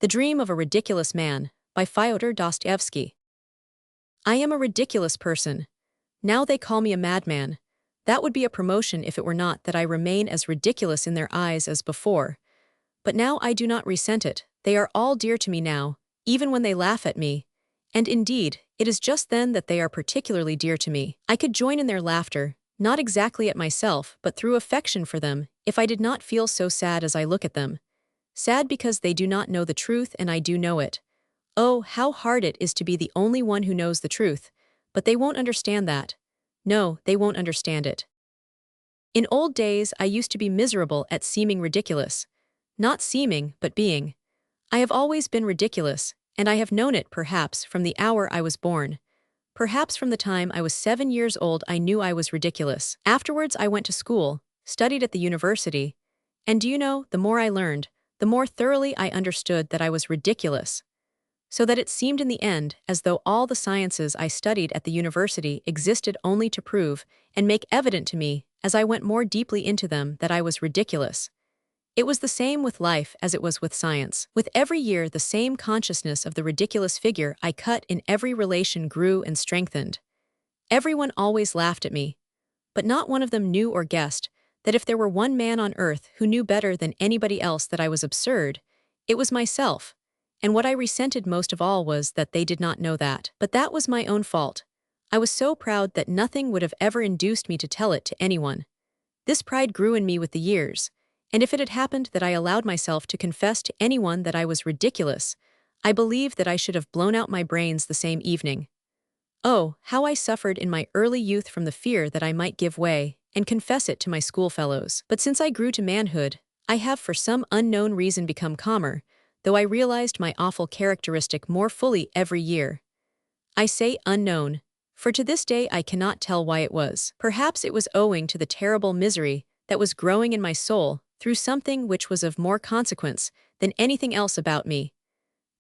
The Dream of a Ridiculous Man, by Fyodor Dostoyevsky. I am a ridiculous person. Now they call me a madman. That would be a promotion if it were not that I remain as ridiculous in their eyes as before. But now I do not resent it. They are all dear to me now, even when they laugh at me. And indeed, it is just then that they are particularly dear to me. I could join in their laughter, not exactly at myself, but through affection for them, if I did not feel so sad as I look at them. Sad because they do not know the truth and I do know it. Oh, how hard it is to be the only one who knows the truth, but they won't understand that. No, they won't understand it. In old days, I used to be miserable at seeming ridiculous. Not seeming, but being. I have always been ridiculous, and I have known it, perhaps, from the hour I was born. Perhaps from the time I was 7 years old I knew I was ridiculous. Afterwards I went to school, studied at the university, and do you know, the more I learned, the more thoroughly I understood that I was ridiculous. So that it seemed in the end as though all the sciences I studied at the university existed only to prove and make evident to me, as I went more deeply into them, that I was ridiculous. It was the same with life as it was with science. With every year the same consciousness of the ridiculous figure I cut in every relation grew and strengthened. Everyone always laughed at me. But not one of them knew or guessed that if there were one man on earth who knew better than anybody else that I was absurd, it was myself. And what I resented most of all was that they did not know that. But that was my own fault. I was so proud that nothing would have ever induced me to tell it to anyone. This pride grew in me with the years, and if it had happened that I allowed myself to confess to anyone that I was ridiculous, I believe that I should have blown out my brains the same evening. Oh, how I suffered in my early youth from the fear that I might give way and confess it to my schoolfellows. But since I grew to manhood, I have for some unknown reason become calmer, though I realized my awful characteristic more fully every year. I say unknown, for to this day I cannot tell why it was. Perhaps it was owing to the terrible misery that was growing in my soul through something which was of more consequence than anything else about me.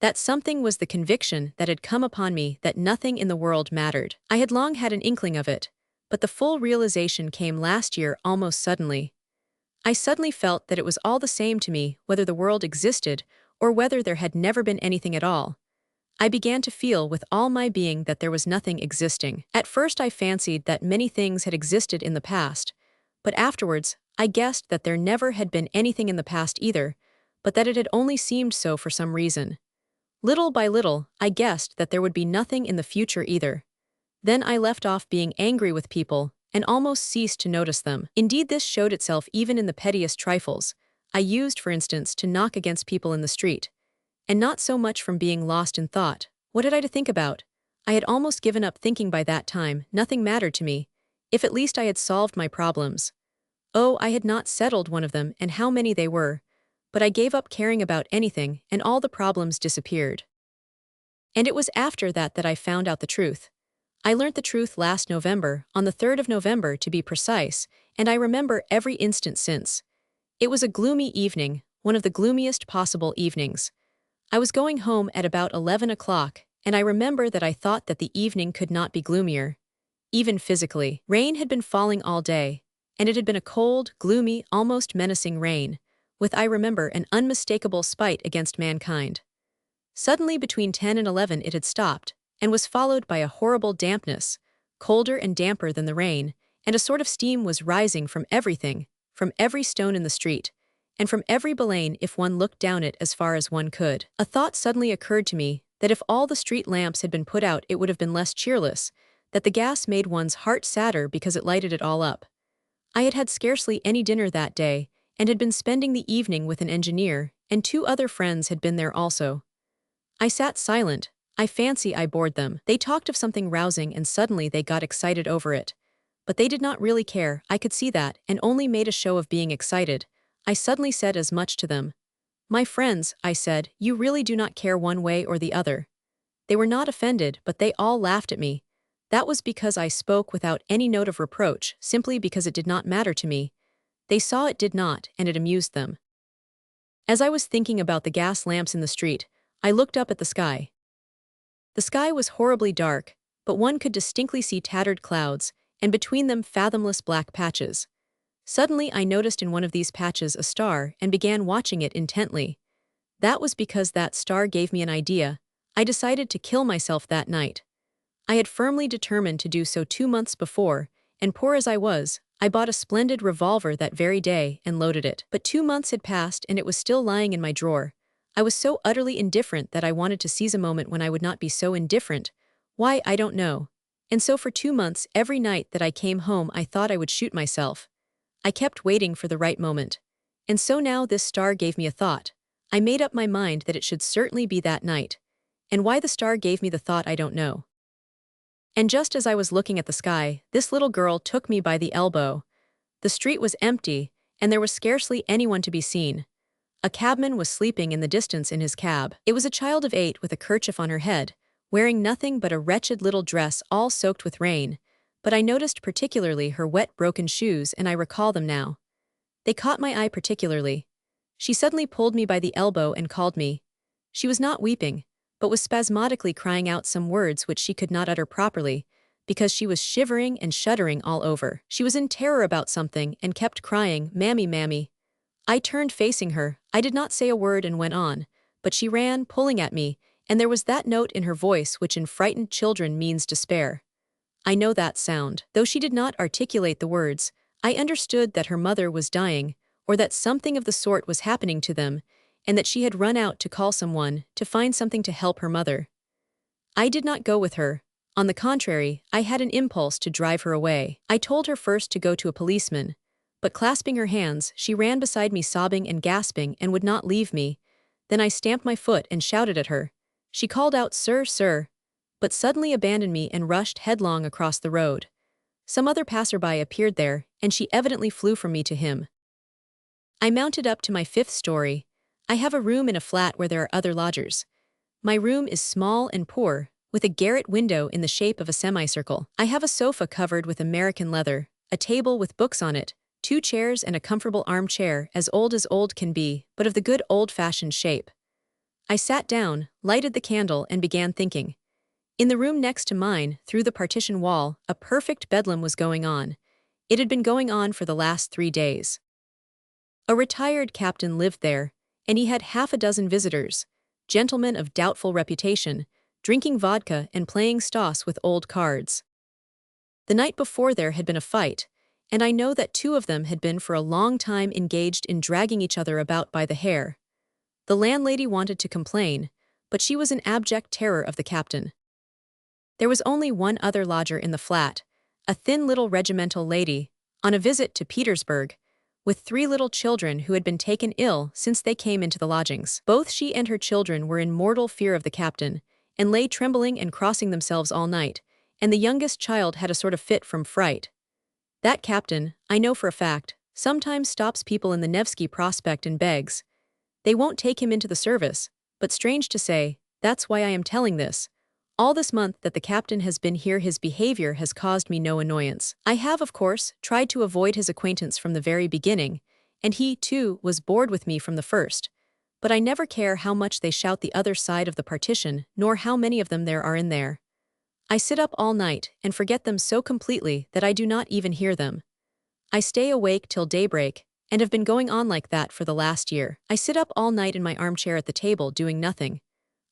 That something was the conviction that had come upon me that nothing in the world mattered. I had long had an inkling of it, but the full realization came last year almost suddenly. I suddenly felt that it was all the same to me whether the world existed or whether there had never been anything at all. I began to feel with all my being that there was nothing existing. At first I fancied that many things had existed in the past, but afterwards I guessed that there never had been anything in the past either, but that it had only seemed so for some reason. Little by little, I guessed that there would be nothing in the future either. Then I left off being angry with people and almost ceased to notice them. Indeed, this showed itself even in the pettiest trifles. I used, for instance, to knock against people in the street. And not so much from being lost in thought. What had I to think about? I had almost given up thinking by that time. Nothing mattered to me, if at least I had solved my problems. Oh, I had not settled one of them, and how many they were. But I gave up caring about anything, and all the problems disappeared. And it was after that that I found out the truth. I learnt the truth last November, on the 3rd of November to be precise, and I remember every instant since. It was a gloomy evening, one of the gloomiest possible evenings. I was going home at about 11 o'clock, and I remember that I thought that the evening could not be gloomier, even physically. Rain had been falling all day, and it had been a cold, gloomy, almost menacing rain, with, I remember, an unmistakable spite against mankind. Suddenly between 10 and 11 it had stopped, and was followed by a horrible dampness, colder and damper than the rain, and a sort of steam was rising from everything, from every stone in the street, and from every lane if one looked down it as far as one could. A thought suddenly occurred to me that if all the street lamps had been put out it would have been less cheerless, that the gas made one's heart sadder because it lighted it all up. I had had scarcely any dinner that day, and had been spending the evening with an engineer, and 2 other friends had been there also. I sat silent. I fancy I bored them. They talked of something rousing and suddenly they got excited over it. But they did not really care, I could see that, and only made a show of being excited. I suddenly said as much to them. My friends, I said, you really do not care one way or the other. They were not offended, but they all laughed at me. That was because I spoke without any note of reproach, simply because it did not matter to me. They saw it did not, and it amused them. As I was thinking about the gas lamps in the street, I looked up at the sky. The sky was horribly dark, but one could distinctly see tattered clouds, and between them fathomless black patches. Suddenly I noticed in one of these patches a star and began watching it intently. That was because that star gave me an idea. I decided to kill myself that night. I had firmly determined to do so 2 months before, and poor as I was, I bought a splendid revolver that very day and loaded it. But 2 months had passed and it was still lying in my drawer. I was so utterly indifferent that I wanted to seize a moment when I would not be so indifferent. Why, I don't know. And so for 2 months, every night that I came home I thought I would shoot myself. I kept waiting for the right moment. And so now this star gave me a thought. I made up my mind that it should certainly be that night. And why the star gave me the thought I don't know. And just as I was looking at the sky, this little girl took me by the elbow. The street was empty, and there was scarcely anyone to be seen. A cabman was sleeping in the distance in his cab. It was a child of 8 with a kerchief on her head, wearing nothing but a wretched little dress all soaked with rain, but I noticed particularly her wet broken shoes and I recall them now. They caught my eye particularly. She suddenly pulled me by the elbow and called me. She was not weeping, but was spasmodically crying out some words which she could not utter properly, because she was shivering and shuddering all over. She was in terror about something and kept crying, "Mammy, mammy." I turned facing her, I did not say a word and went on, but she ran, pulling at me, and there was that note in her voice which in frightened children means despair. I know that sound. Though she did not articulate the words, I understood that her mother was dying, or that something of the sort was happening to them, and that she had run out to call someone, to find something to help her mother. I did not go with her. On the contrary, I had an impulse to drive her away. I told her first to go to a policeman, but clasping her hands, she ran beside me sobbing and gasping and would not leave me. Then I stamped my foot and shouted at her. She called out, "Sir, sir," but suddenly abandoned me and rushed headlong across the road. Some other passerby appeared there, and she evidently flew from me to him. I mounted up to my 5th story. I have a room in a flat where there are other lodgers. My room is small and poor, with a garret window in the shape of a semicircle. I have a sofa covered with American leather, a table with books on it, 2 chairs and a comfortable armchair as old can be, but of the good old-fashioned shape. I sat down, lighted the candle and began thinking. In the room next to mine, through the partition wall, a perfect bedlam was going on. It had been going on for the last 3 days. A retired captain lived there, and he had half a dozen visitors, gentlemen of doubtful reputation, drinking vodka and playing stoss with old cards. The night before there had been a fight, and I know that 2 of them had been for a long time engaged in dragging each other about by the hair. The landlady wanted to complain, but she was in abject terror of the captain. There was only one other lodger in the flat, a thin little regimental lady, on a visit to Petersburg, with 3 little children who had been taken ill since they came into the lodgings. Both she and her children were in mortal fear of the captain, and lay trembling and crossing themselves all night, and the youngest child had a sort of fit from fright. That captain, I know for a fact, sometimes stops people in the Nevsky Prospect and begs. They won't take him into the service, but strange to say, that's why I am telling this. All this month that the captain has been here his behavior has caused me no annoyance. I have, of course, tried to avoid his acquaintance from the very beginning, and he, too, was bored with me from the first. But I never care how much they shout the other side of the partition, nor how many of them there are in there. I sit up all night and forget them so completely that I do not even hear them. I stay awake till daybreak, and have been going on like that for the last year. I sit up all night in my armchair at the table doing nothing.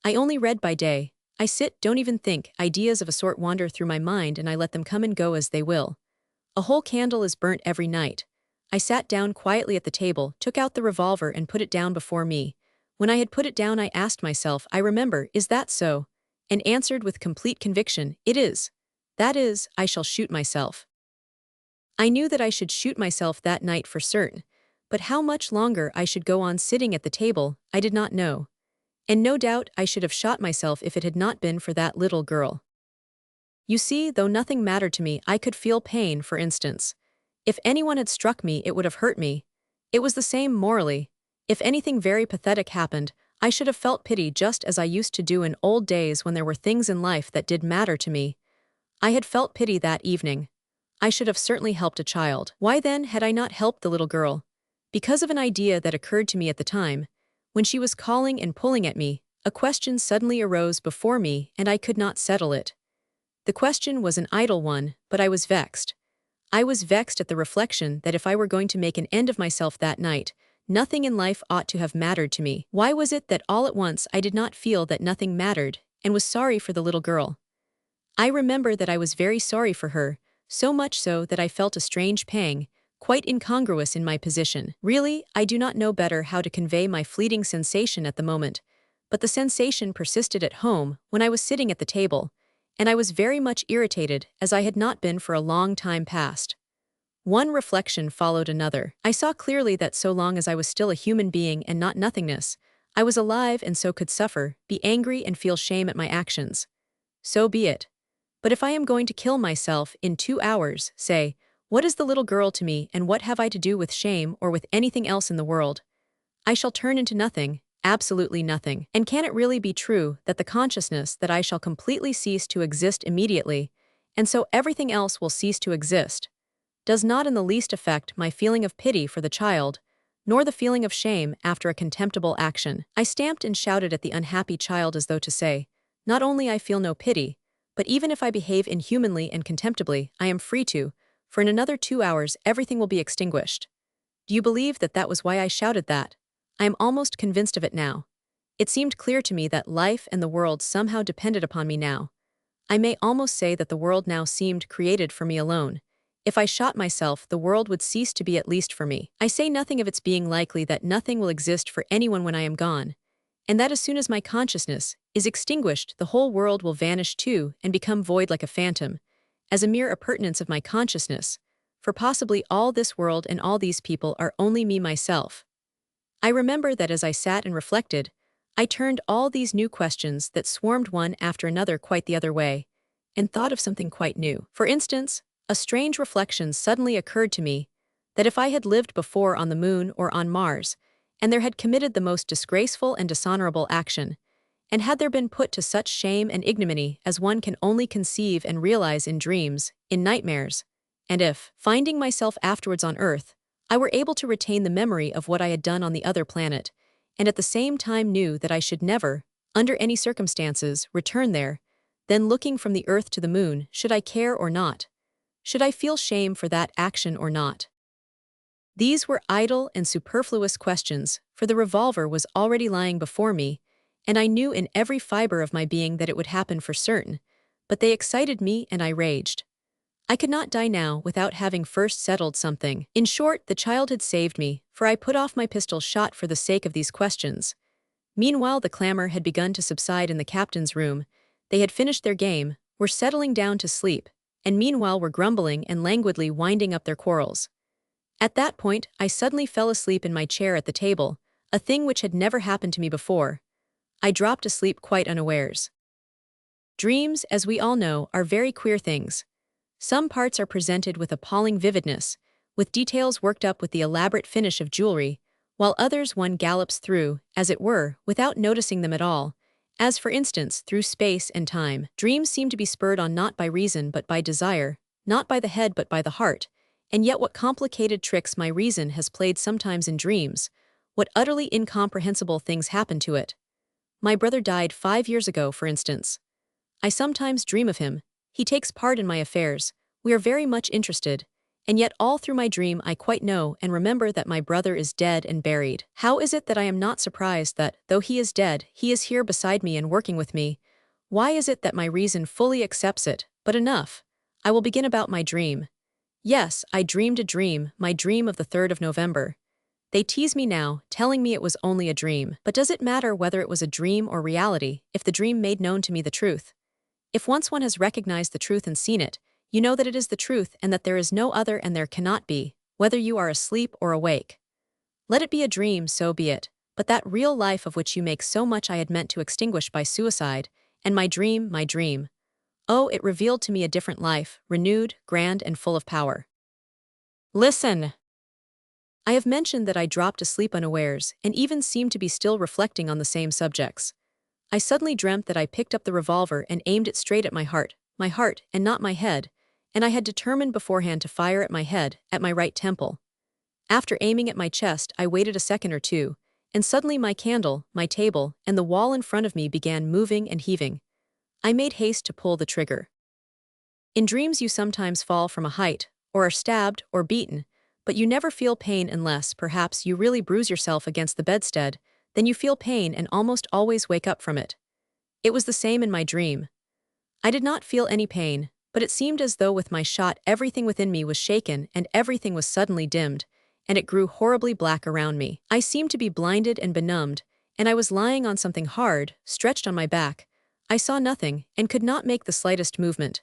I only read by day. I sit, don't even think, ideas of a sort wander through my mind and I let them come and go as they will. A whole candle is burnt every night. I sat down quietly at the table, took out the revolver and put it down before me. When I had put it down I asked myself, I remember, is that so? And answered with complete conviction, it is. That is, I shall shoot myself. I knew that I should shoot myself that night for certain, but how much longer I should go on sitting at the table, I did not know. And no doubt I should have shot myself if it had not been for that little girl. You see, though nothing mattered to me, I could feel pain, for instance. If anyone had struck me, it would have hurt me. It was the same morally. If anything very pathetic happened, I should have felt pity just as I used to do in old days when there were things in life that did matter to me. I had felt pity that evening. I should have certainly helped a child. Why then had I not helped the little girl? Because of an idea that occurred to me at the time. When she was calling and pulling at me, a question suddenly arose before me and I could not settle it. The question was an idle one, but I was vexed. I was vexed at the reflection that if I were going to make an end of myself that night, Nothing in life ought to have mattered to me. Why was it that all at once I did not feel that nothing mattered, and was sorry for the little girl? I remember that I was very sorry for her, so much so that I felt a strange pang, quite incongruous in my position. Really, I do not know better how to convey my fleeting sensation at the moment, but the sensation persisted at home when I was sitting at the table, and I was very much irritated as I had not been for a long time past. One reflection followed another. I saw clearly that so long as I was still a human being and not nothingness, I was alive and so could suffer, be angry and feel shame at my actions. So be it. But if I am going to kill myself in 2 hours, say, what is the little girl to me and what have I to do with shame or with anything else in the world? I shall turn into nothing, absolutely nothing. And can it really be true that the consciousness that I shall completely cease to exist immediately, and so everything else will cease to exist, does not in the least affect my feeling of pity for the child, nor the feeling of shame after a contemptible action? I stamped and shouted at the unhappy child as though to say, not only I feel no pity, but even if I behave inhumanly and contemptibly, I am free to, for in another 2 hours everything will be extinguished. Do you believe that that was why I shouted that? I am almost convinced of it now. It seemed clear to me that life and the world somehow depended upon me now. I may almost say that the world now seemed created for me alone. If I shot myself, the world would cease to be at least for me. I say nothing of its being likely that nothing will exist for anyone when I am gone, and that as soon as my consciousness is extinguished, the whole world will vanish too and become void like a phantom, as a mere appurtenance of my consciousness, for possibly all this world and all these people are only me myself. I remember that as I sat and reflected, I turned all these new questions that swarmed one after another quite the other way, and thought of something quite new. For instance, a strange reflection suddenly occurred to me that if I had lived before on the moon or on Mars, and there had committed the most disgraceful and dishonorable action, and had there been put to such shame and ignominy as one can only conceive and realize in dreams, in nightmares, and if, finding myself afterwards on Earth, I were able to retain the memory of what I had done on the other planet, and at the same time knew that I should never, under any circumstances, return there, then looking from the Earth to the moon, should I care or not? Should I feel shame for that action or not? These were idle and superfluous questions, for the revolver was already lying before me, and I knew in every fiber of my being that it would happen for certain, but they excited me and I raged. I could not die now without having first settled something. In short, the child had saved me, for I put off my pistol shot for the sake of these questions. Meanwhile the clamor had begun to subside in the captain's room. They had finished their game, were settling down to sleep, and meanwhile were grumbling and languidly winding up their quarrels. At that point, I suddenly fell asleep in my chair at the table, a thing which had never happened to me before. I dropped asleep quite unawares. Dreams, as we all know, are very queer things. Some parts are presented with appalling vividness, with details worked up with the elaborate finish of jewelry, while others one gallops through, as it were, without noticing them at all, as for instance through space and time. Dreams seem to be spurred on not by reason but by desire, not by the head but by the heart, and yet what complicated tricks my reason has played sometimes in dreams, what utterly incomprehensible things happen to it. My brother died 5 years ago, for instance. I sometimes dream of him, he takes part in my affairs, we are very much interested, and yet all through my dream I quite know and remember that my brother is dead and buried. How is it that I am not surprised that, though he is dead, he is here beside me and working with me? Why is it that my reason fully accepts it? But enough. I will begin about my dream. Yes, I dreamed a dream, my dream of the 3rd of November. They tease me now, telling me it was only a dream. But does it matter whether it was a dream or reality, if the dream made known to me the truth? If once one has recognized the truth and seen it, you know that it is the truth and that there is no other and there cannot be, whether you are asleep or awake. Let it be a dream, so be it, but that real life of which you make so much I had meant to extinguish by suicide, and my dream, oh, it revealed to me a different life, renewed, grand and full of power. Listen! I have mentioned that I dropped asleep unawares and even seemed to be still reflecting on the same subjects. I suddenly dreamt that I picked up the revolver and aimed it straight at my heart and not my head, and I had determined beforehand to fire at my head, at my right temple. After aiming at my chest, I waited a second or two, and suddenly my candle, my table, and the wall in front of me began moving and heaving. I made haste to pull the trigger. In dreams you sometimes fall from a height, or are stabbed, or beaten, But you never feel pain unless, perhaps, you really bruise yourself against the bedstead, then you feel pain and almost always wake up from it. It was the same in my dream. I did not feel any pain, but it seemed as though with my shot everything within me was shaken and everything was suddenly dimmed, and it grew horribly black around me. I seemed to be blinded and benumbed, and I was lying on something hard, stretched on my back. I saw nothing and could not make the slightest movement.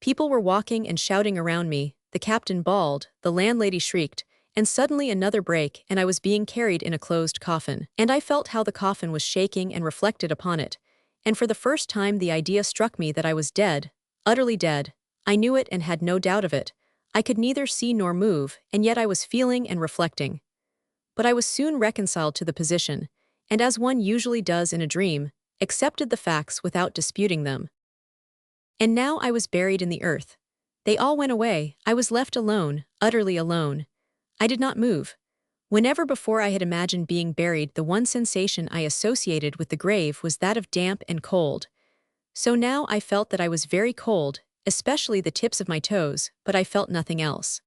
People were walking and shouting around me, the captain bawled, the landlady shrieked, and suddenly another break and I was being carried in a closed coffin. And I felt how the coffin was shaking and reflected upon it, and for the first time the idea struck me that I was dead, utterly dead. I knew it and had no doubt of it. I could neither see nor move, and yet I was feeling and reflecting. But I was soon reconciled to the position, and as one usually does in a dream, accepted the facts without disputing them. And now I was buried in the earth. They all went away, I was left alone, utterly alone. I did not move. Whenever before I had imagined being buried, the one sensation I associated with the grave was that of damp and cold. So now I felt that I was very cold, especially the tips of my toes, but I felt nothing else.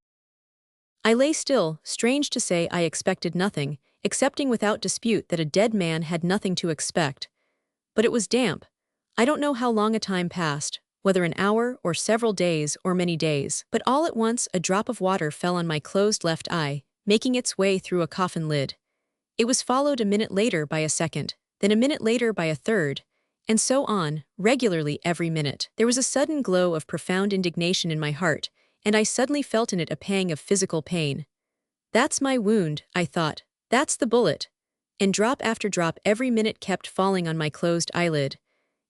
I lay still, strange to say I expected nothing, accepting without dispute that a dead man had nothing to expect. But it was damp. I don't know how long a time passed, whether an hour or several days or many days, but all at once a drop of water fell on my closed left eye, making its way through a coffin lid. It was followed a minute later by a second, then a minute later by a third, and so on, regularly every minute. There was a sudden glow of profound indignation in my heart, and I suddenly felt in it a pang of physical pain. That's my wound, I thought. That's the bullet. And drop after drop every minute kept falling on my closed eyelid.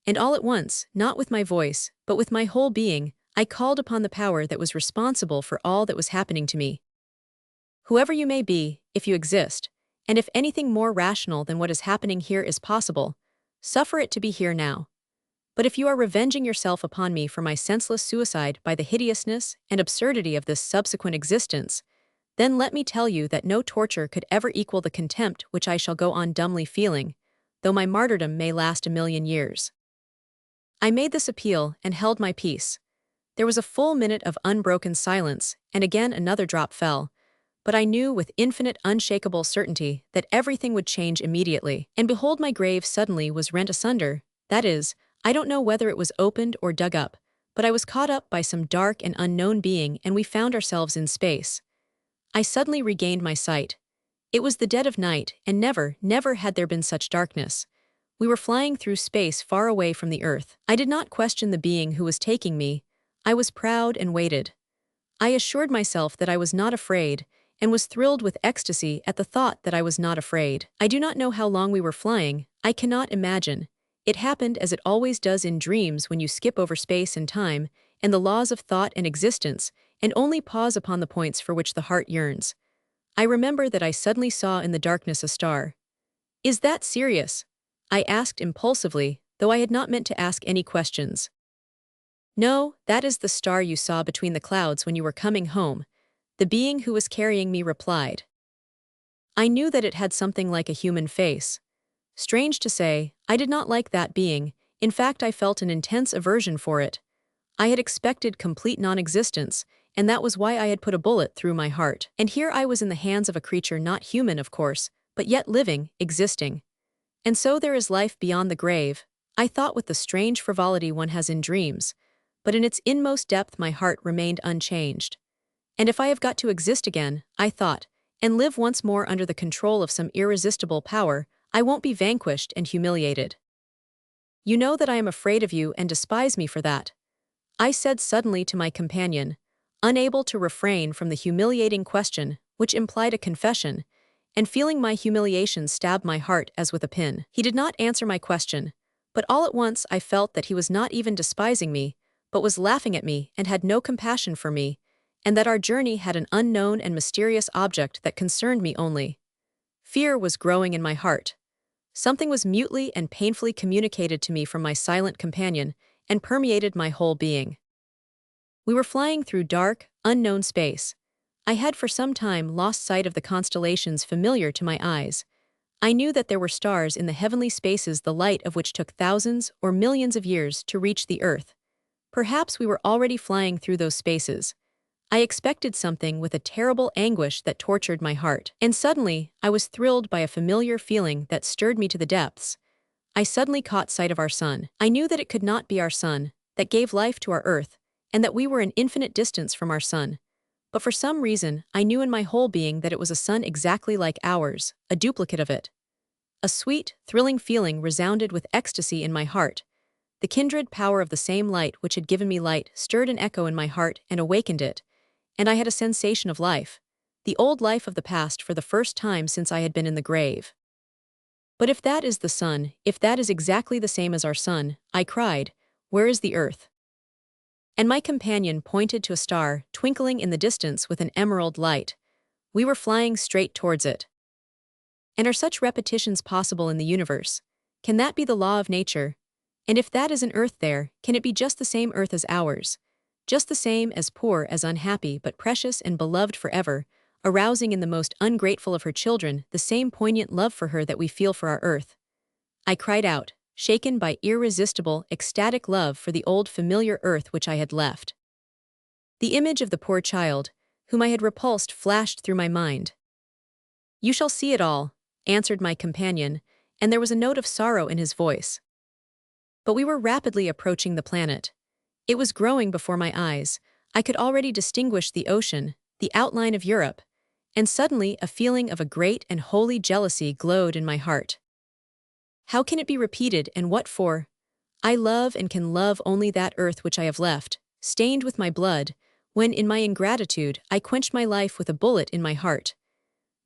And all at once, not with my voice, but with my whole being, I called upon the power that was responsible for all that was happening to me. Whoever you may be, if you exist, and if anything more rational than what is happening here is possible, suffer it to be here now. But if you are revenging yourself upon me for my senseless suicide by the hideousness and absurdity of this subsequent existence, then let me tell you that no torture could ever equal the contempt which I shall go on dumbly feeling, though my martyrdom may last 1,000,000 years. I made this appeal and held my peace. There was a full minute of unbroken silence, and again another drop fell, but I knew with infinite unshakable certainty that everything would change immediately. And behold, my grave suddenly was rent asunder, that is, I don't know whether it was opened or dug up, but I was caught up by some dark and unknown being and we found ourselves in space. I suddenly regained my sight. It was the dead of night, and never, never had there been such darkness. We were flying through space far away from the earth. I did not question the being who was taking me. I was proud and waited. I assured myself that I was not afraid, and was thrilled with ecstasy at the thought that I was not afraid. I do not know how long we were flying, I cannot imagine. It happened as it always does in dreams when you skip over space and time, and the laws of thought and existence, and only pause upon the points for which the heart yearns. I remember that I suddenly saw in the darkness a star. Is that serious? I asked impulsively, though I had not meant to ask any questions. No, that is the star you saw between the clouds when you were coming home, the being who was carrying me replied. I knew that it had something like a human face. Strange to say, I did not like that being, in fact I felt an intense aversion for it. I had expected complete non-existence, and that was why I had put a bullet through my heart. And here I was in the hands of a creature not human, of course, but yet living, existing. And so there is life beyond the grave, I thought with the strange frivolity one has in dreams, but in its inmost depth my heart remained unchanged. And if I have got to exist again, I thought, and live once more under the control of some irresistible power, I won't be vanquished and humiliated. You know that I am afraid of you and despise me for that, I said suddenly to my companion, unable to refrain from the humiliating question, which implied a confession, and feeling my humiliation stab my heart as with a pin. He did not answer my question, but all at once I felt that he was not even despising me, but was laughing at me and had no compassion for me, and that our journey had an unknown and mysterious object that concerned me only. Fear was growing in my heart. Something was mutely and painfully communicated to me from my silent companion, and permeated my whole being. We were flying through dark, unknown space. I had for some time lost sight of the constellations familiar to my eyes. I knew that there were stars in the heavenly spaces the light of which took thousands or millions of years to reach the earth. Perhaps we were already flying through those spaces. I expected something with a terrible anguish that tortured my heart. And suddenly, I was thrilled by a familiar feeling that stirred me to the depths. I suddenly caught sight of our sun. I knew that it could not be our sun, that gave life to our earth, and that we were an infinite distance from our sun. But for some reason, I knew in my whole being that it was a sun exactly like ours, a duplicate of it. A sweet, thrilling feeling resounded with ecstasy in my heart. The kindred power of the same light which had given me light stirred an echo in my heart and awakened it, and I had a sensation of life, the old life of the past for the first time since I had been in the grave. But if that is the sun, if that is exactly the same as our sun, I cried, where is the earth? And my companion pointed to a star twinkling in the distance with an emerald light. We were flying straight towards it. And are such repetitions possible in the universe? Can that be the law of nature? And if that is an earth there, can it be just the same earth as ours? Just the same, as poor, as unhappy, but precious and beloved forever, arousing in the most ungrateful of her children the same poignant love for her that we feel for our earth. I cried out, shaken by irresistible, ecstatic love for the old familiar earth which I had left. The image of the poor child, whom I had repulsed, flashed through my mind. "You shall see it all," answered my companion, and there was a note of sorrow in his voice. But we were rapidly approaching the planet. It was growing before my eyes. I could already distinguish the ocean, the outline of Europe, and suddenly a feeling of a great and holy jealousy glowed in my heart. How can it be repeated, and what for? I love and can love only that earth which I have left, stained with my blood, when in my ingratitude I quenched my life with a bullet in my heart.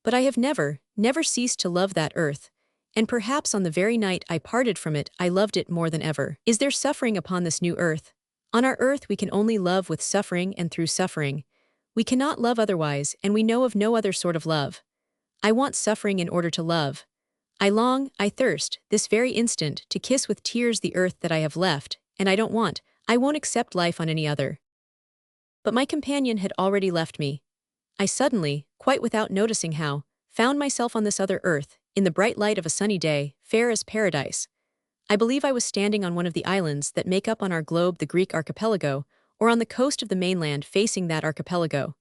But I have never ceased to love that earth, and perhaps on the very night I parted from it I loved it more than ever. Is there suffering upon this new earth? On our earth we can only love with suffering and through suffering. We cannot love otherwise, and we know of no other sort of love. I want suffering in order to love. I long, I thirst, this very instant, to kiss with tears the earth that I have left, and I won't accept life on any other. But my companion had already left me. I suddenly, quite without noticing how, found myself on this other earth, in the bright light of a sunny day, fair as paradise. I believe I was standing on one of the islands that make up on our globe the Greek archipelago, or on the coast of the mainland facing that archipelago.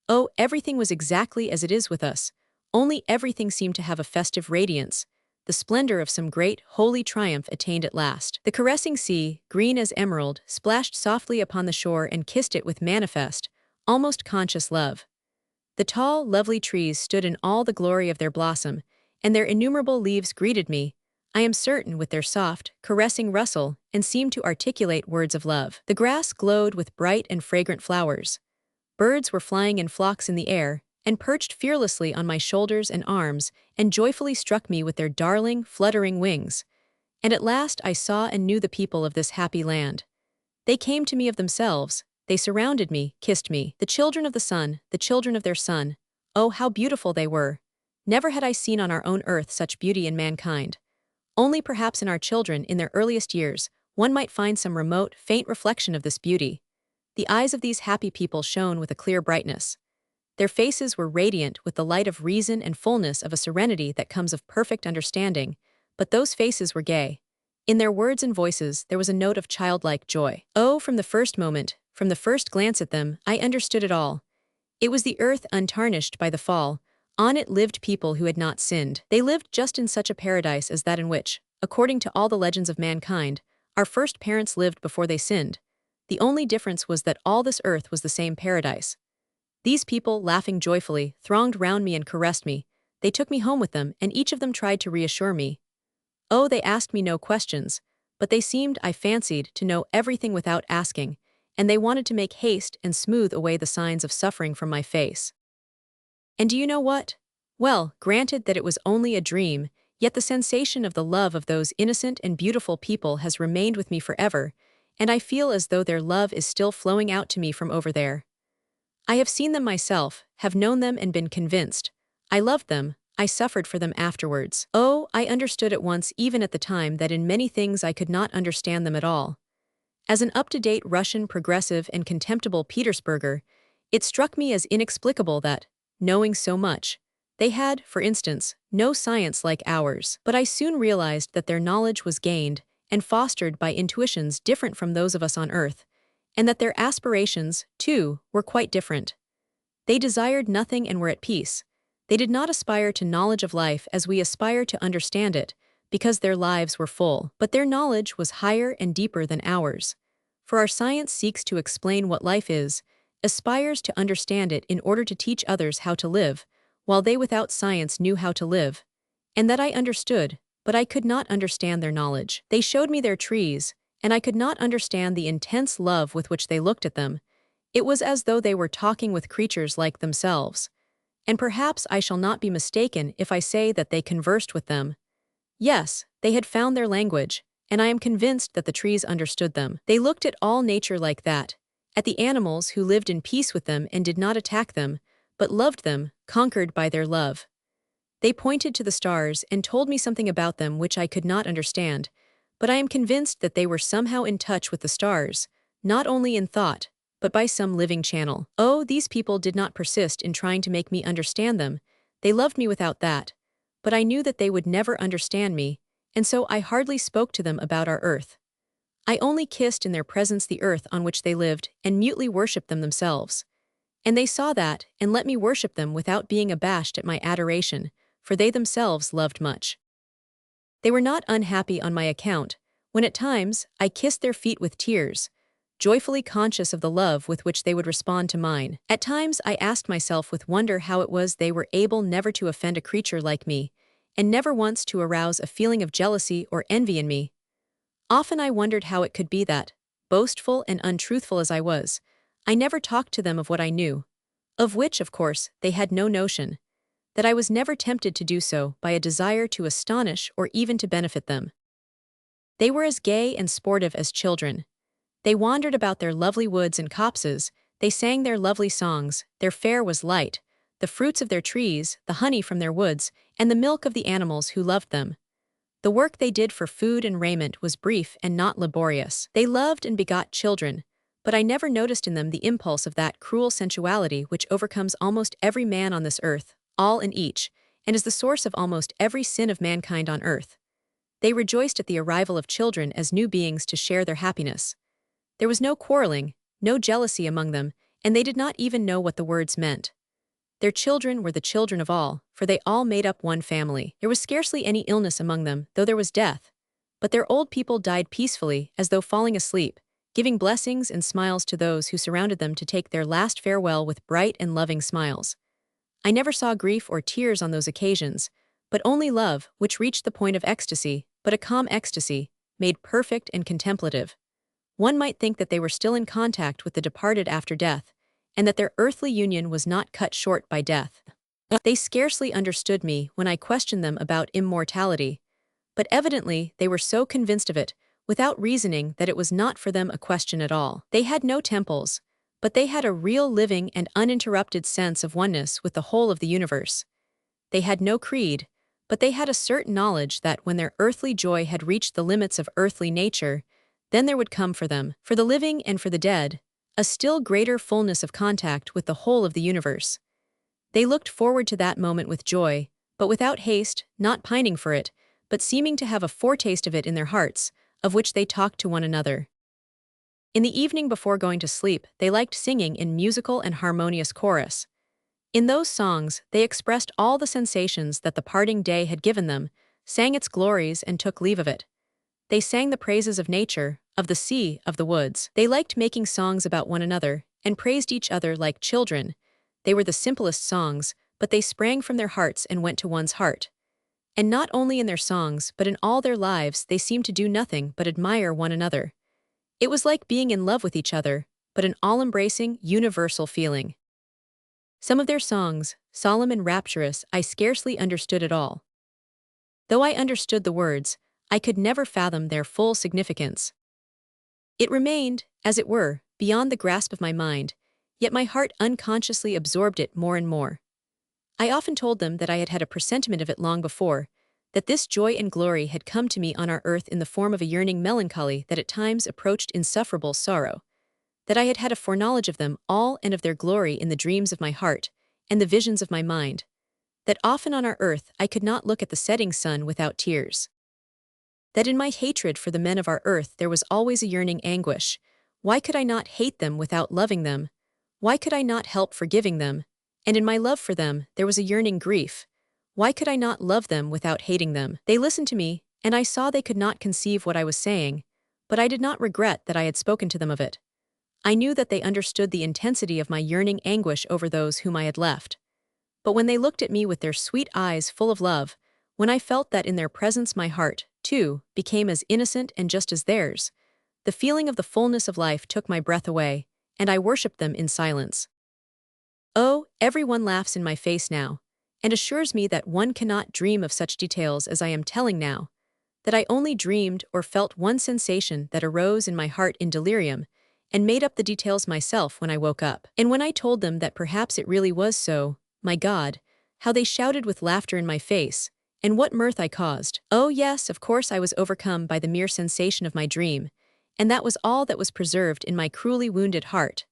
Oh, everything was exactly as it is with us, only everything seemed to have a festive radiance, the splendor of some great, holy triumph attained at last. The caressing sea, green as emerald, splashed softly upon the shore and kissed it with manifest, almost conscious love. The tall, lovely trees stood in all the glory of their blossom, and their innumerable leaves greeted me, I am certain, with their soft, caressing rustle, and seemed to articulate words of love. The grass glowed with bright and fragrant flowers. Birds were flying in flocks in the air, and perched fearlessly on my shoulders and arms, and joyfully struck me with their darling, fluttering wings. And at last I saw and knew the people of this happy land. They came to me of themselves, they surrounded me, kissed me. The children of the sun, the children of their sun. Oh, how beautiful they were! Never had I seen on our own earth such beauty in mankind. Only perhaps in our children, in their earliest years, one might find some remote, faint reflection of this beauty. The eyes of these happy people shone with a clear brightness. Their faces were radiant with the light of reason and fullness of a serenity that comes of perfect understanding, but those faces were gay. In their words and voices there was a note of childlike joy. Oh, from the first moment, from the first glance at them, I understood it all. It was the earth untarnished by the fall. On it lived people who had not sinned. They lived just in such a paradise as that in which, according to all the legends of mankind, our first parents lived before they sinned. The only difference was that all this earth was the same paradise. These people, laughing joyfully, thronged round me and caressed me. They took me home with them, and each of them tried to reassure me. Oh, they asked me no questions, but they seemed, I fancied, to know everything without asking, and they wanted to make haste and smooth away the signs of suffering from my face. And do you know what? Well, granted that it was only a dream, yet the sensation of the love of those innocent and beautiful people has remained with me forever, and I feel as though their love is still flowing out to me from over there. I have seen them myself, have known them and been convinced. I loved them, I suffered for them afterwards. Oh, I understood at once even at the time that in many things I could not understand them at all. As an up-to-date Russian progressive and contemptible Petersburger, it struck me as inexplicable that, knowing so much, they had, for instance, no science like ours. But I soon realized that their knowledge was gained and fostered by intuitions different from those of us on Earth, and that their aspirations, too, were quite different. They desired nothing and were at peace. They did not aspire to knowledge of life as we aspire to understand it, because their lives were full, but their knowledge was higher and deeper than ours. For our science seeks to explain what life is, aspires to understand it in order to teach others how to live, while they without science knew how to live. And that I understood, but I could not understand their knowledge. They showed me their trees, and I could not understand the intense love with which they looked at them. It was as though they were talking with creatures like themselves. And perhaps I shall not be mistaken if I say that they conversed with them. Yes, they had found their language, and I am convinced that the trees understood them. They looked at all nature like that, at the animals who lived in peace with them and did not attack them, but loved them, conquered by their love. They pointed to the stars and told me something about them which I could not understand, but I am convinced that they were somehow in touch with the stars, not only in thought, but by some living channel. Oh, these people did not persist in trying to make me understand them. They loved me without that, but I knew that they would never understand me, and so I hardly spoke to them about our earth. I only kissed in their presence the earth on which they lived and mutely worshipped them themselves. And they saw that and let me worship them without being abashed at my adoration, for they themselves loved much. They were not unhappy on my account, when at times I kissed their feet with tears, joyfully conscious of the love with which they would respond to mine. At times I asked myself with wonder how it was they were able never to offend a creature like me, and never once to arouse a feeling of jealousy or envy in me. Often I wondered how it could be that, boastful and untruthful as I was, I never talked to them of what I knew, of which, of course, they had no notion, that I was never tempted to do so by a desire to astonish or even to benefit them. They were as gay and sportive as children. They wandered about their lovely woods and copses, they sang their lovely songs, their fare was light, the fruits of their trees, the honey from their woods, and the milk of the animals who loved them. The work they did for food and raiment was brief and not laborious. They loved and begot children, but I never noticed in them the impulse of that cruel sensuality which overcomes almost every man on this earth, all and each, and is the source of almost every sin of mankind on earth. They rejoiced at the arrival of children as new beings to share their happiness. There was no quarreling, no jealousy among them, and they did not even know what the words meant. Their children were the children of all, for they all made up one family. There was scarcely any illness among them, though there was death. But their old people died peacefully, as though falling asleep, giving blessings and smiles to those who surrounded them to take their last farewell with bright and loving smiles. I never saw grief or tears on those occasions, but only love, which reached the point of ecstasy, but a calm ecstasy, made perfect and contemplative. One might think that they were still in contact with the departed after death, and that their earthly union was not cut short by death. They scarcely understood me when I questioned them about immortality, but evidently they were so convinced of it, without reasoning, that it was not for them a question at all. They had no temples, but they had a real living and uninterrupted sense of oneness with the whole of the universe. They had no creed, but they had a certain knowledge that when their earthly joy had reached the limits of earthly nature, then there would come for them, for the living and for the dead, a still greater fullness of contact with the whole of the universe. They looked forward to that moment with joy, but without haste, not pining for it, but seeming to have a foretaste of it in their hearts, of which they talked to one another. In the evening before going to sleep, they liked singing in musical and harmonious chorus. In those songs, they expressed all the sensations that the parting day had given them, sang its glories and took leave of it. They sang the praises of nature, of the sea, of the woods. They liked making songs about one another, and praised each other like children. They were the simplest songs, but they sprang from their hearts and went to one's heart. And not only in their songs, but in all their lives, they seemed to do nothing but admire one another. It was like being in love with each other, but an all-embracing, universal feeling. Some of their songs, solemn and rapturous, I scarcely understood at all. Though I understood the words, I could never fathom their full significance. It remained, as it were, beyond the grasp of my mind, yet my heart unconsciously absorbed it more and more. I often told them that I had had a presentiment of it long before, that this joy and glory had come to me on our earth in the form of a yearning melancholy that at times approached insufferable sorrow, that I had had a foreknowledge of them all and of their glory in the dreams of my heart and the visions of my mind, that often on our earth I could not look at the setting sun without tears, that in my hatred for the men of our earth there was always a yearning anguish, Why could I not hate them without loving them? Why could I not help forgiving them? And in my love for them, there was a yearning grief. Why could I not love them without hating them? They listened to me, and I saw they could not conceive what I was saying, but I did not regret that I had spoken to them of it. I knew that they understood the intensity of my yearning anguish over those whom I had left. But when they looked at me with their sweet eyes full of love, when I felt that in their presence my heart, too, became as innocent and just as theirs, the feeling of the fullness of life took my breath away, and I worshipped them in silence. Oh, everyone laughs in my face now, and assures me that one cannot dream of such details as I am telling now, that I only dreamed or felt one sensation that arose in my heart in delirium, and made up the details myself when I woke up. And when I told them that perhaps it really was so, my God, how they shouted with laughter in my face, and what mirth I caused. Oh yes, of course I was overcome by the mere sensation of my dream, and that was all that was preserved in my cruelly wounded heart.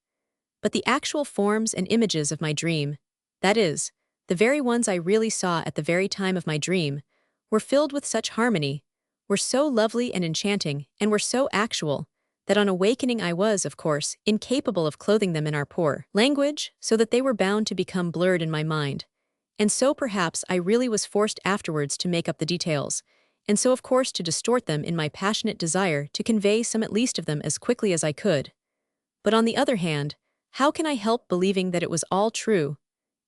But the actual forms and images of my dream, that is, the very ones I really saw at the very time of my dream, were filled with such harmony, were so lovely and enchanting, and were so actual, that on awakening I was, of course, incapable of clothing them in our poor language, so that they were bound to become blurred in my mind. And so perhaps I really was forced afterwards to make up the details, and so of course to distort them in my passionate desire to convey some at least of them as quickly as I could. But on the other hand, how can I help believing that it was all true?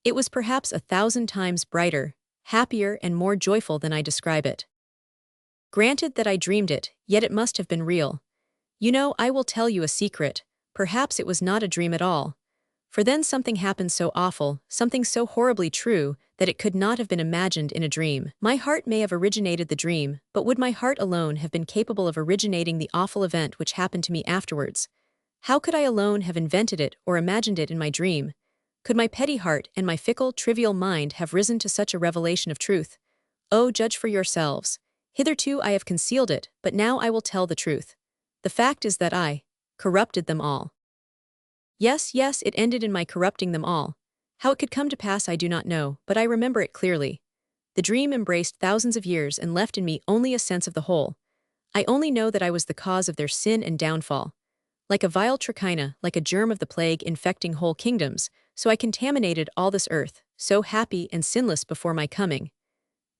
It was perhaps 1,000 times brighter, happier, and more joyful than I describe it. Granted that I dreamed it, yet it must have been real. You know, I will tell you a secret, perhaps it was not a dream at all. For then something happened so awful, something so horribly true, that it could not have been imagined in a dream. My heart may have originated the dream, but would my heart alone have been capable of originating the awful event which happened to me afterwards? How could I alone have invented it or imagined it in my dream? Could my petty heart and my fickle, trivial mind have risen to such a revelation of truth? Oh, judge for yourselves. Hitherto I have concealed it, but now I will tell the truth. The fact is that I corrupted them all. Yes, it ended in my corrupting them all. How it could come to pass I do not know, but I remember it clearly. The dream embraced thousands of years and left in me only a sense of the whole. I only know that I was the cause of their sin and downfall. Like a vile trichina, like a germ of the plague infecting whole kingdoms, so I contaminated all this earth, so happy and sinless before my coming.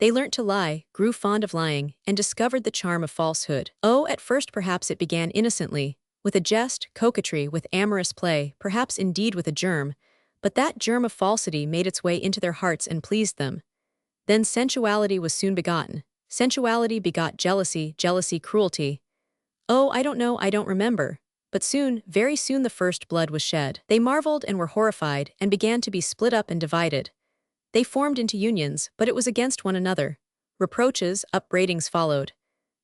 They learnt to lie, grew fond of lying, and discovered the charm of falsehood. Oh, at first perhaps it began innocently, with a jest, coquetry, with amorous play, perhaps indeed with a germ, but that germ of falsity made its way into their hearts and pleased them. Then sensuality was soon begotten. Sensuality begot jealousy, jealousy cruelty. Oh, I don't know, I don't remember. But soon, very soon the first blood was shed. They marveled and were horrified, and began to be split up and divided. They formed into unions, but it was against one another. Reproaches, upbraidings followed.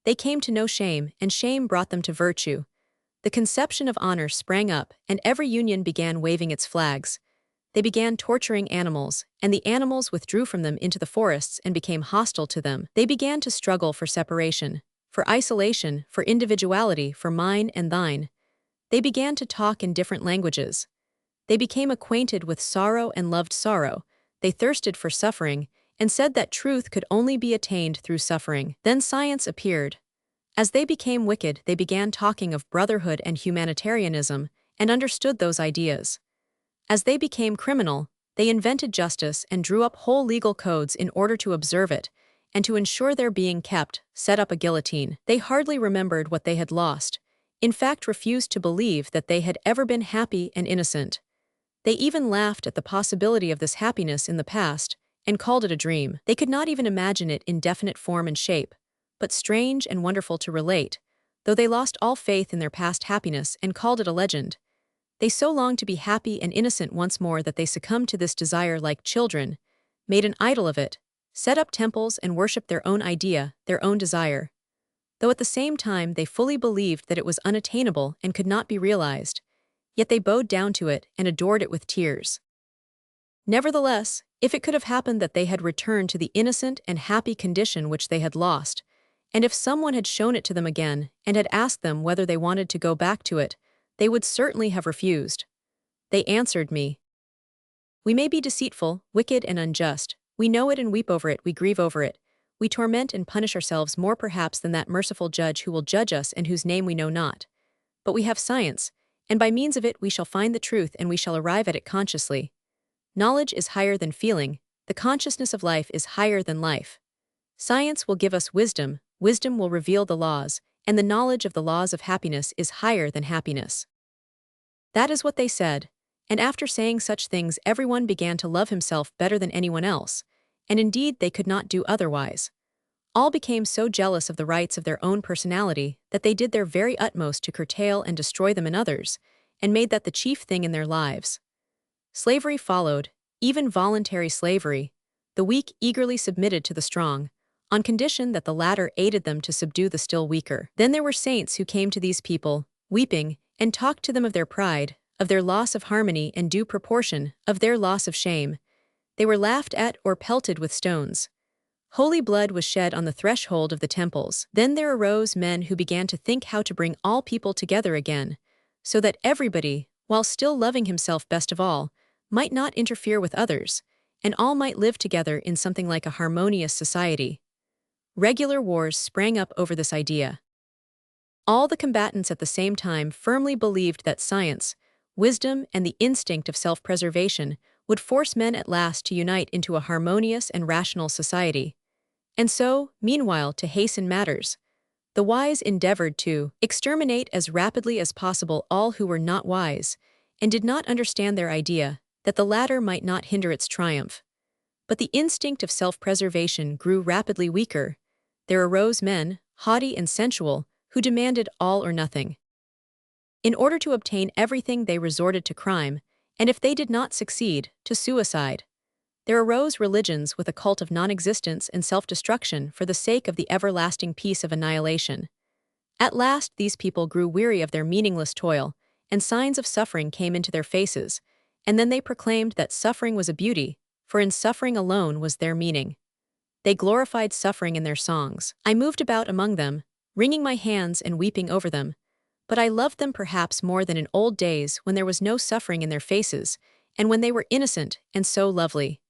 They came to know shame, and shame brought them to virtue. The conception of honor sprang up, and every union began waving its flags. They began torturing animals, and the animals withdrew from them into the forests and became hostile to them. They began to struggle for separation, for isolation, for individuality, for mine and thine. They began to talk in different languages. They became acquainted with sorrow and loved sorrow. They thirsted for suffering, and said that truth could only be attained through suffering. Then science appeared. As they became wicked, they began talking of brotherhood and humanitarianism, and understood those ideas. As they became criminal, they invented justice and drew up whole legal codes in order to observe it, and to ensure their being kept, set up a guillotine. They hardly remembered what they had lost, in fact refused to believe that they had ever been happy and innocent. They even laughed at the possibility of this happiness in the past, and called it a dream. They could not even imagine it in definite form and shape, but strange and wonderful to relate, though they lost all faith in their past happiness and called it a legend. They so longed to be happy and innocent once more that they succumbed to this desire like children, made an idol of it, set up temples and worshipped their own idea, their own desire. Though at the same time they fully believed that it was unattainable and could not be realized, yet they bowed down to it and adored it with tears. Nevertheless, if it could have happened that they had returned to the innocent and happy condition which they had lost, and if someone had shown it to them again and had asked them whether they wanted to go back to it, they would certainly have refused. They answered me, "We may be deceitful, wicked, and unjust. We know it and weep over it, we grieve over it. We torment and punish ourselves more perhaps than that merciful judge who will judge us and whose name we know not. But we have science, and by means of it we shall find the truth and we shall arrive at it consciously. Knowledge is higher than feeling, the consciousness of life is higher than life. Science will give us wisdom, wisdom will reveal the laws, and the knowledge of the laws of happiness is higher than happiness. That is what they said, and after saying such things everyone began to love himself better than anyone else, and indeed they could not do otherwise. All became so jealous of the rights of their own personality that they did their very utmost to curtail and destroy them in others, and made that the chief thing in their lives. Slavery followed, even voluntary slavery. The weak eagerly submitted to the strong, on condition that the latter aided them to subdue the still weaker. Then there were saints who came to these people, weeping, and talked to them of their pride, of their loss of harmony and due proportion, of their loss of shame. They were laughed at or pelted with stones. Holy blood was shed on the threshold of the temples. Then there arose men who began to think how to bring all people together again, so that everybody, while still loving himself best of all, might not interfere with others, and all might live together in something like a harmonious society. Regular wars sprang up over this idea. All the combatants at the same time firmly believed that science, wisdom, and the instinct of self-preservation would force men at last to unite into a harmonious and rational society. And so, meanwhile, to hasten matters, the wise endeavored to exterminate as rapidly as possible all who were not wise, and did not understand their idea, that the latter might not hinder its triumph. But the instinct of self-preservation grew rapidly weaker. There arose men, haughty and sensual, who demanded all or nothing. In order to obtain everything they resorted to crime, and if they did not succeed, to suicide. There arose religions with a cult of non-existence and self-destruction for the sake of the everlasting peace of annihilation. At last these people grew weary of their meaningless toil, and signs of suffering came into their faces, and then they proclaimed that suffering was a beauty, for in suffering alone was their meaning. They glorified suffering in their songs. I moved about among them, wringing my hands and weeping over them, but I loved them perhaps more than in old days when there was no suffering in their faces, and when they were innocent and so lovely.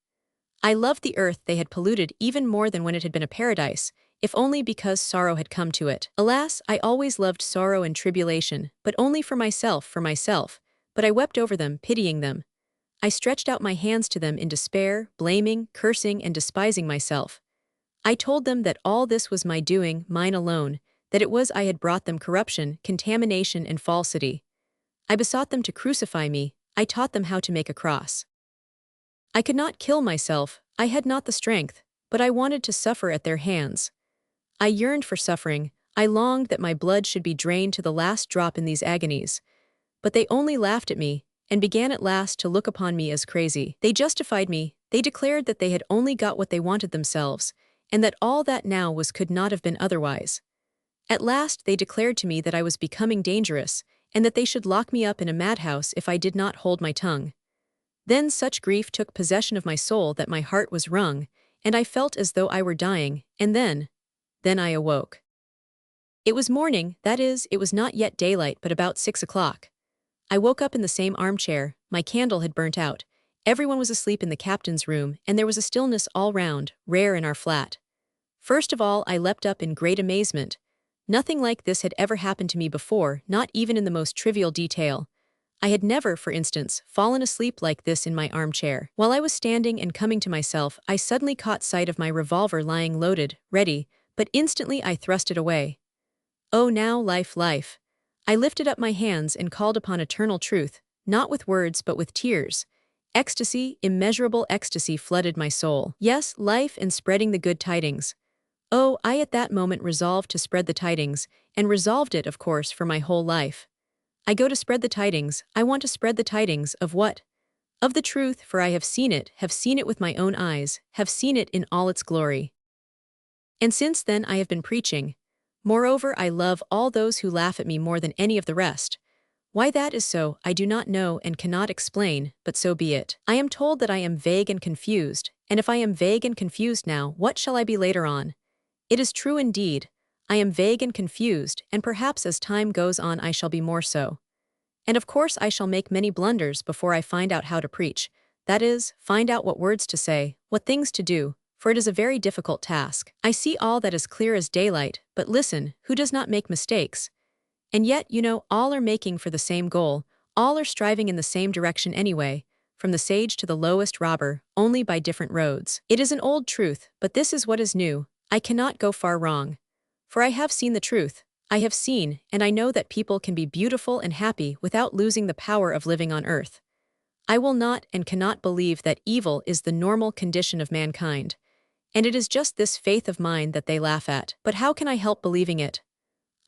I loved the earth they had polluted even more than when it had been a paradise, if only because sorrow had come to it. Alas, I always loved sorrow and tribulation, but only for myself, but I wept over them, pitying them. I stretched out my hands to them in despair, blaming, cursing, and despising myself. I told them that all this was my doing, mine alone, that it was I had brought them corruption, contamination, and falsity. I besought them to crucify me, I taught them how to make a cross. I could not kill myself, I had not the strength, but I wanted to suffer at their hands. I yearned for suffering, I longed that my blood should be drained to the last drop in these agonies. But they only laughed at me, and began at last to look upon me as crazy. They justified me, they declared that they had only got what they wanted themselves, and that all that now was could not have been otherwise. At last they declared to me that I was becoming dangerous, and that they should lock me up in a madhouse if I did not hold my tongue. Then such grief took possession of my soul that my heart was wrung, and I felt as though I were dying, and then I awoke. It was morning, that is, it was not yet daylight but about 6 o'clock. I woke up in the same armchair, my candle had burnt out, everyone was asleep in the captain's room, and there was a stillness all round, rare in our flat. First of all I leapt up in great amazement. Nothing like this had ever happened to me before, not even in the most trivial detail. I had never, for instance, fallen asleep like this in my armchair. While I was standing and coming to myself, I suddenly caught sight of my revolver lying loaded, ready, but instantly I thrust it away. Oh now, life. I lifted up my hands and called upon eternal truth, not with words but with tears. Ecstasy, immeasurable ecstasy flooded my soul. Yes, life and spreading the good tidings. Oh, I at that moment resolved to spread the tidings, and resolved it, of course, for my whole life. I go to spread the tidings, I want to spread the tidings of what? Of the truth, for I have seen it with my own eyes, have seen it in all its glory. And since then I have been preaching. Moreover, I love all those who laugh at me more than any of the rest. Why that is so, I do not know and cannot explain, but so be it. I am told that I am vague and confused, and if I am vague and confused now, what shall I be later on? It is true indeed, I am vague and confused, and perhaps as time goes on I shall be more so. And of course I shall make many blunders before I find out how to preach, that is, find out what words to say, what things to do, for it is a very difficult task. I see all that is clear as daylight, but listen, who does not make mistakes? And yet, all are making for the same goal, all are striving in the same direction anyway, from the sage to the lowest robber, only by different roads. It is an old truth, but this is what is new. I cannot go far wrong. For I have seen the truth. I have seen, and I know that people can be beautiful and happy without losing the power of living on earth. I will not and cannot believe that evil is the normal condition of mankind. And it is just this faith of mine that they laugh at. But how can I help believing it?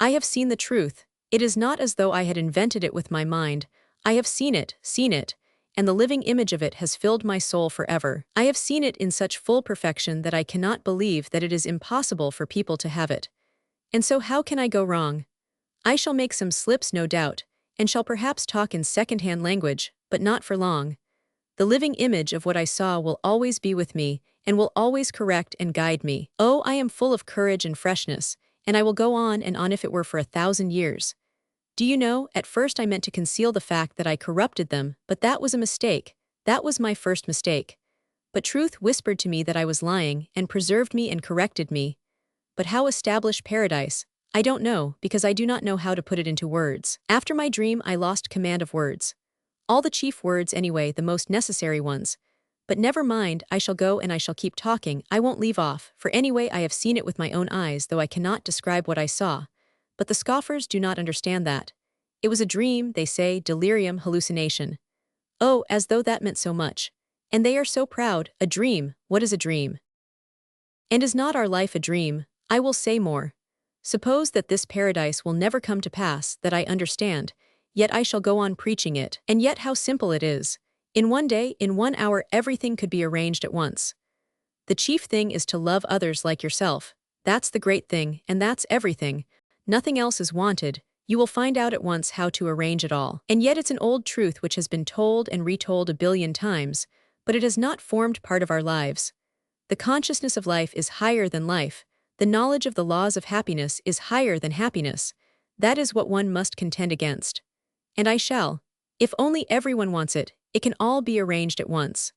I have seen the truth. It is not as though I had invented it with my mind. I have seen it, and the living image of it has filled my soul forever. I have seen it in such full perfection that I cannot believe that it is impossible for people to have it. And so how can I go wrong? I shall make some slips, no doubt, and shall perhaps talk in second-hand language, but not for long. The living image of what I saw will always be with me, and will always correct and guide me. Oh, I am full of courage and freshness, and I will go on and on if it were for 1,000 years. Do you know, at first I meant to conceal the fact that I corrupted them, but that was a mistake. That was my first mistake. But truth whispered to me that I was lying, and preserved me and corrected me. But how establish paradise? I don't know, because I do not know how to put it into words. After my dream I lost command of words. All the chief words anyway, the most necessary ones. But never mind, I shall go and I shall keep talking, I won't leave off, for anyway I have seen it with my own eyes, though I cannot describe what I saw. But the scoffers do not understand that. It was a dream, they say, delirium, hallucination. Oh, as though that meant so much. And they are so proud. A dream, what is a dream? And is not our life a dream? I will say more. Suppose that this paradise will never come to pass, that I understand, yet I shall go on preaching it. And yet how simple it is. In one day, in 1 hour, everything could be arranged at once. The chief thing is to love others like yourself. That's the great thing, and that's everything. Nothing else is wanted. You will find out at once how to arrange it all. And yet it's an old truth which has been told and retold 1,000,000,000 times, but it has not formed part of our lives. The consciousness of life is higher than life. The knowledge of the laws of happiness is higher than happiness. That is what one must contend against. And I shall. If only everyone wants it, it can all be arranged at once.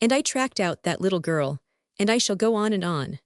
And I tracked out that little girl, and I shall go on and on.